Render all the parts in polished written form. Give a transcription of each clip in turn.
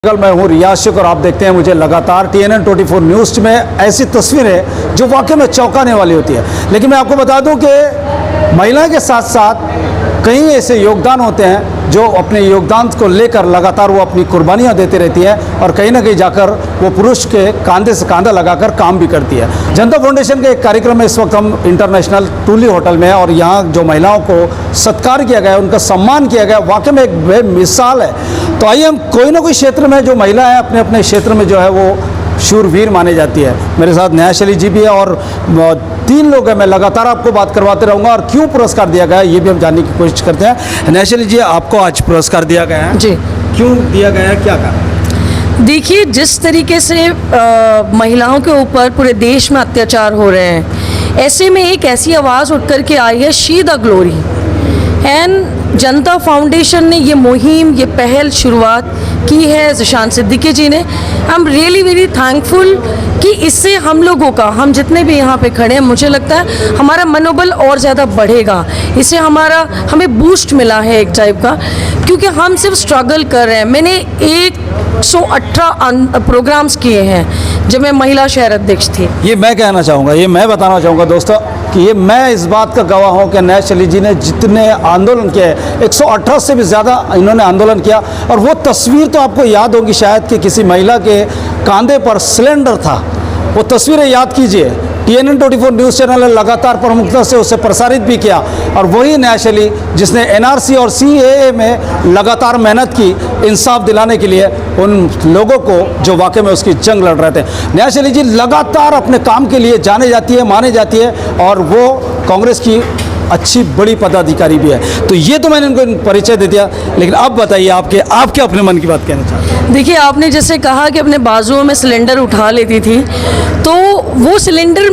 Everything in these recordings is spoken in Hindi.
मैं हूँ रियाज शेख और आप देखते हैं मुझे लगातार TNN 24 न्यूज़ में ऐसी तस्वीरें जो वाकई में चौंकाने वाली होती है। लेकिन मैं आपको बता दूं कि महिला के साथ साथ कई ऐसे योगदान होते हैं जो अपने योगदान को लेकर लगातार वो अपनी कुर्बानियाँ देती रहती है और कहीं ना कहीं जाकर वो पुरुष के कंधे से कंधा लगाकर काम भी करती है। जनता फाउंडेशन के एक कार्यक्रम में इस वक्त हम इंटरनेशनल टूली होटल में हैं और यहाँ जो महिलाओं को सत्कार किया गया, उनका सम्मान किया गया, वाकई में एक बेमिसाल है। तो आइए हम कोई ना कोई क्षेत्र में जो महिला है अपने अपने क्षेत्र में जो है वो शूरवीर मानी जाती है। मेरे साथ न्यायशैली जी भी है और 3 लोग हैं। मैं लगातार आपको बात करवाते रहूँगा और क्यों पुरस्कार दिया गया है ये भी हम जानने की कोशिश करते हैं। न्यायशैली जी, आपको आज पुरस्कार दिया गया है जी, क्यों दिया गया है, क्या कारण? देखिए, जिस तरीके से महिलाओं के ऊपर पूरे देश में अत्याचार हो रहे हैं, ऐसे में एक ऐसी आवाज़ उठ कर के आई है, she the glory. And Janata foundation ने ये मुहिम, ये पहल शुरुआत की है ज़ीशान सिद्दीकी जी ने। I am really very thankful कि इससे हम लोगों का, हम जितने भी यहाँ पे खड़े हैं, मुझे लगता है हमारा मनोबल और ज़्यादा बढ़ेगा। इससे हमें बूस्ट मिला है एक टाइप का, क्योंकि हम सिर्फ स्ट्रगल कर रहे हैं। मैंने 118 प्रोग्राम्स किए हैं जब मैं महिला शहर अध्यक्ष थी। ये मैं कहना चाहूँगा, ये मैं बताना चाहूँगा दोस्तों कि ये मैं इस बात का गवाह हूँ कि न्यायशैली जी ने जितने आंदोलन किए, 118 से भी ज़्यादा इन्होंने आंदोलन किया। और वो तस्वीर तो आपको याद होगी शायद कि किसी महिला के कंधे पर सिलेंडर था। वो तस्वीरें याद कीजिए। TNN 24 न्यूज़ चैनल ने लगातार प्रमुखता से उसे प्रसारित भी किया। और वही न्यायशैली जिसने NRC और CAA में लगातार मेहनत की इंसाफ दिलाने के लिए उन लोगों को जो वाकई में उसकी जंग लड़ रहे थे। न्यायशैली जी लगातार अपने काम के लिए जाने जाती है, माने जाती है और वो कांग्रेस की अच्छी बड़ी पदाधिकारी भी है। तो ये तो मैंने इनको परिचय दे दिया, लेकिन अब बताइए आपके अपने मन की बात कहना चाहते हैं। देखिए, आपने जैसे कहा कि अपने बाजुओं में सिलेंडर उठा लेती थी, तो वो सिलेंडर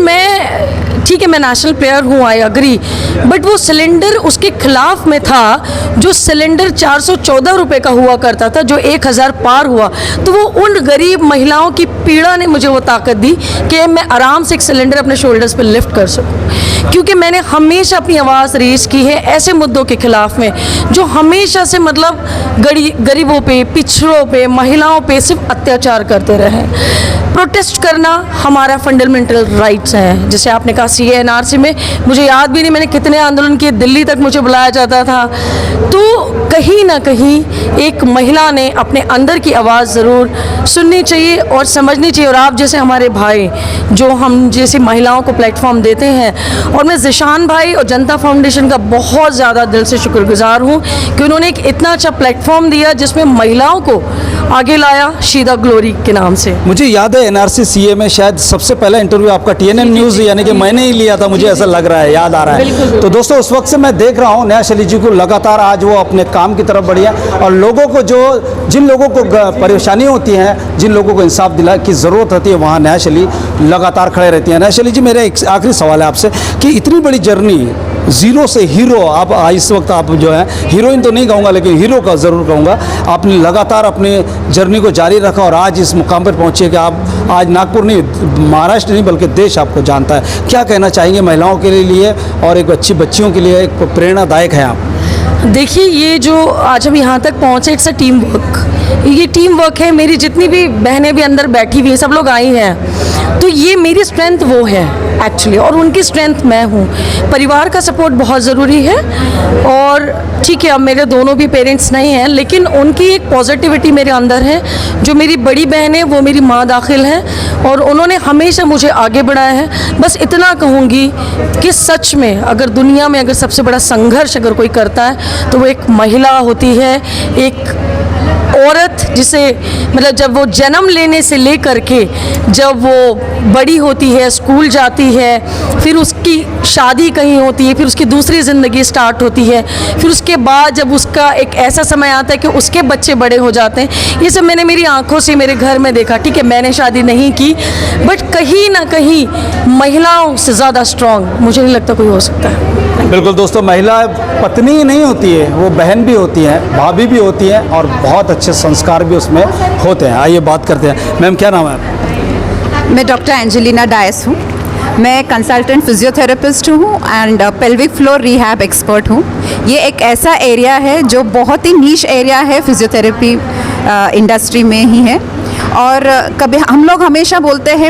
ठीक है, मैं नेशनल प्लेयर हूँ, आई अग्री, बट वो सिलेंडर उसके खिलाफ में था जो सिलेंडर 414 रुपये का हुआ करता था, जो 1000 पार हुआ। तो वो उन गरीब महिलाओं की पीड़ा ने मुझे वो ताकत दी कि मैं आराम से एक सिलेंडर अपने शोल्डर्स पे लिफ्ट कर सकूँ, क्योंकि मैंने हमेशा अपनी आवाज़ रेज की है ऐसे मुद्दों के खिलाफ में जो हमेशा से मतलब गरीबों पे, पिछड़ों पे, महिलाओं पे सिर्फ अत्याचार करते रहे। प्रोटेस्ट करना हमारा फंडामेंटल राइट्स है। जैसे आपने कहा CAA NRC में, मुझे याद भी नहीं मैंने कितने आंदोलन किए, दिल्ली तक मुझे बुलाया जाता था। तो कहीं ना कहीं एक महिला ने अपने अंदर की आवाज़ ज़रूर सुननी चाहिए और समझनी चाहिए। और आप जैसे हमारे भाई जो हम जैसी महिलाओं को प्लेटफॉर्म देते हैं, और मैं ज़ीशान भाई और जनता फाउंडेशन का बहुत ज़्यादा दिल से शुक्रगुजार हूँ कि उन्होंने एक इतना अच्छा प्लेटफॉर्म दिया जिसमें महिलाओं को आगे लाया, शी द ग्लोरी के नाम से। मुझे याद है NRC CAA में शायद सबसे पहला इंटरव्यू आपका TNN न्यूज़ यानी कि मैंने ही लिया था, मुझे ऐसा लग रहा है, याद आ रहा है। तो दोस्तों उस वक्त से मैं देख रहा हूँ न्यायशैली जी को लगातार आज वो अपने काम की तरफ बढ़ी है और लोगों को जिन लोगों को परेशानी होती है, जिन लोगों को इंसाफ दिला की ज़रूरत होती है, वहाँ न्यायशैली लगातार खड़े रहती है। न्यायशैली जी, मेरा एक आखिरी सवाल है आपसे कि इतनी बड़ी जर्नी ज़ीरो से हीरो, आप इस वक्त आप जो है हीरोइन तो नहीं कहूँगा लेकिन हीरो का ज़रूर कहूँगा, आपने लगातार अपनी जर्नी को जारी रखा और आज इस मुकाम पर पहुँचे कि आप आज नागपुर नहीं, महाराष्ट्र नहीं बल्कि देश आपको जानता है। क्या कहना चाहेंगे महिलाओं के लिए और एक अच्छी बच्चियों के लिए? एक प्रेरणादायक है आप। देखिए, ये जो आज हम यहाँ तक पहुँचे, इट्स अ टीम वर्क। ये टीम वर्क है। मेरी जितनी भी बहनें भी अंदर बैठी हुई हैं, सब लोग आई हैं, तो ये मेरी स्ट्रेंथ वो है एक्चुअली, और उनकी स्ट्रेंथ मैं हूँ। परिवार का सपोर्ट बहुत ज़रूरी है। और ठीक है, अब मेरे दोनों भी पेरेंट्स नहीं हैं, लेकिन उनकी एक पॉजिटिविटी मेरे अंदर है। जो मेरी बड़ी बहन है वो मेरी माँ दाखिल है और उन्होंने हमेशा मुझे आगे बढ़ाया है। बस इतना कहूँगी कि सच में अगर दुनिया में अगर सबसे बड़ा संघर्ष अगर कोई करता है तो वो एक महिला होती है, एक औरत, जिसे मतलब जब वो जन्म लेने से लेकर के जब वो बड़ी होती है, स्कूल जाती है, फिर उसकी शादी कहीं होती है, फिर उसकी दूसरी ज़िंदगी स्टार्ट होती है, फिर उसके बाद जब उसका एक ऐसा समय आता है कि उसके बच्चे बड़े हो जाते हैं। ये सब मैंने मेरी आंखों से मेरे घर में देखा। ठीक है, मैंने शादी नहीं की, बट कहीं ना कहीं महिलाओं से ज़्यादा स्ट्रॉन्ग मुझे नहीं लगता कोई हो सकता है। बिल्कुल दोस्तों, महिला पत्नी नहीं होती है, वो बहन भी होती है, भाभी भी होती है और बहुत अच्छे संस्कार भी उसमें होते हैं। आइए बात करते हैं। मैम, क्या नाम है? मैं डॉक्टर एंजेलिना डायस हूँ। मैं कंसल्टेंट फिजियोथेरेपिस्ट हूँ and pelvic floor rehab expert हूँ। ये एक ऐसा एरिया है जो बहुत ही नीश एरिया है फिजियोथेरेपी इंडस्ट्री में ही है। और कभी हम लोग हमेशा बोलते हैं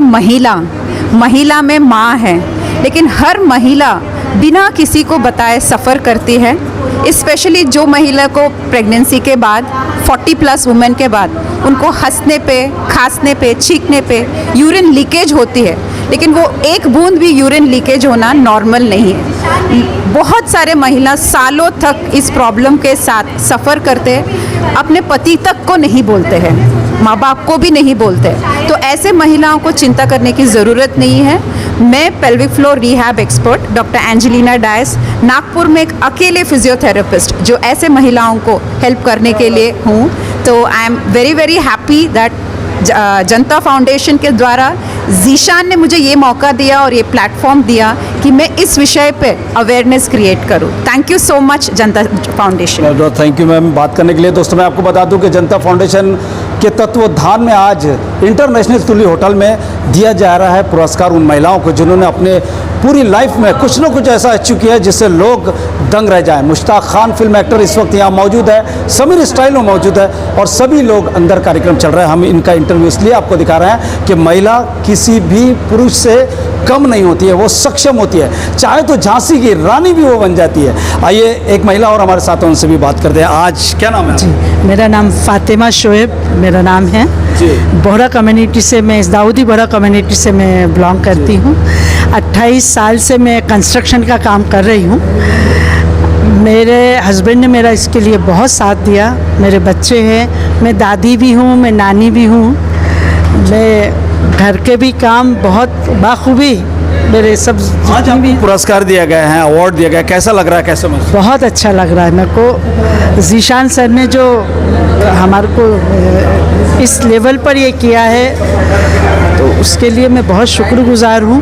महिला में माँ है, लेकिन हर महिला बिना किसी को बताए सफ़र करती है। स्पेशली जो महिला को प्रेगनेंसी के बाद 40+ वुमेन के बाद उनको हंसने पे, खांसने पे, छींकने पे यूरिन लीकेज होती है, लेकिन वो एक बूंद भी यूरिन लीकेज होना नॉर्मल नहीं है। बहुत सारे महिला सालों तक इस प्रॉब्लम के साथ सफ़र करते हैं, अपने पति तक को नहीं बोलते हैं, माँ बाप को भी नहीं बोलते। तो ऐसे महिलाओं को चिंता करने की ज़रूरत नहीं है। मैं pelvic floor rehab expert doctor Angelina Dias Nagpur में एक अकेले फिजियोथेरेपिस्ट जो ऐसे महिलाओं को हेल्प करने के लिए हूँ। तो I am very happy that Janata foundation के द्वारा जीशान ने मुझे ये मौका दिया और ये प्लेटफॉर्म दिया कि मैं इस विषय पे अवेयरनेस क्रिएट करूँ। Thank you so much Janata foundation. Thank you ma'am बात करने के लिए। दोस्तों मैं आपको बता दूं कि जनता फाउंडेशन के तत्वाधान में आज इंटरनेशनल तुली होटल में दिया जा रहा है पुरस्कार उन महिलाओं को जिन्होंने अपने पूरी लाइफ में कुछ न कुछ ऐसा अचीव किया है जिससे लोग दंग रह जाएं। मुश्ताक खान फिल्म एक्टर इस वक्त यहाँ मौजूद है, समीर स्टाइलो मौजूद है और सभी लोग अंदर कार्यक्रम चल रहा है। हम इनका इंटरव्यू इसलिए आपको दिखा रहे हैं कि महिला किसी भी पुरुष से कम नहीं होती है, वो सक्षम होती है, चाहे तो झांसी की रानी भी वो बन जाती है। आइए एक महिला और हमारे साथ हैं, उनसे भी बात करते हैं। आज क्या नाम है? जी, मेरा नाम फातिमा शोएब मेरा नाम है जी। बोहरा कम्युनिटी से, मैं इस दाऊदी बोहरा कम्युनिटी से मैं बिलोंग करती हूँ। 28 साल से मैं कंस्ट्रक्शन का काम कर रही हूँ। मेरे हस्बैंड ने मेरा इसके लिए बहुत साथ दिया। मेरे बच्चे हैं, मैं दादी भी हूँ, मैं नानी भी हूँ, मैं घर के भी काम बहुत बाखूबी मेरे सब आज भी पुरस्कार दिया गया है, अवार्ड दिया गया, कैसा लग रहा है, कैसे महसूस? बहुत अच्छा लग रहा है मेरे को। जीशान सर ने जो हमारे को इस लेवल पर ये किया है तो उसके लिए मैं बहुत शुक्रगुजार हूँ।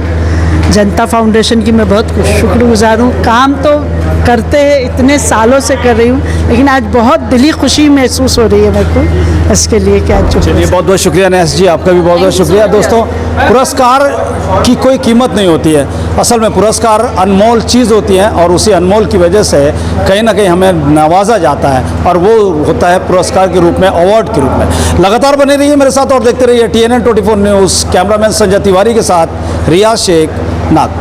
जनता फाउंडेशन की मैं बहुत शुक्रगुजार हूँ। काम तो करते हैं, इतने सालों से कर रही हूँ, लेकिन आज बहुत दिली खुशी महसूस हो रही है मेरे को इसके लिए कि आज चलिए बहुत बहुत शुक्रिया नैस जी, आपका भी बहुत बहुत शुक्रिया। दोस्तों पुरस्कार की कोई कीमत नहीं होती है, असल में पुरस्कार अनमोल चीज़ होती है और उसी अनमोल की वजह से कहीं ना कहीं हमें नवाजा जाता है और वो होता है पुरस्कार के रूप में, अवार्ड के रूप में। लगातार बने रहिए मेरे साथ और देखते रहिए TNN 24 news. Cameraman Sanjay Tiwari के साथ रियाज शेख, नागपुर।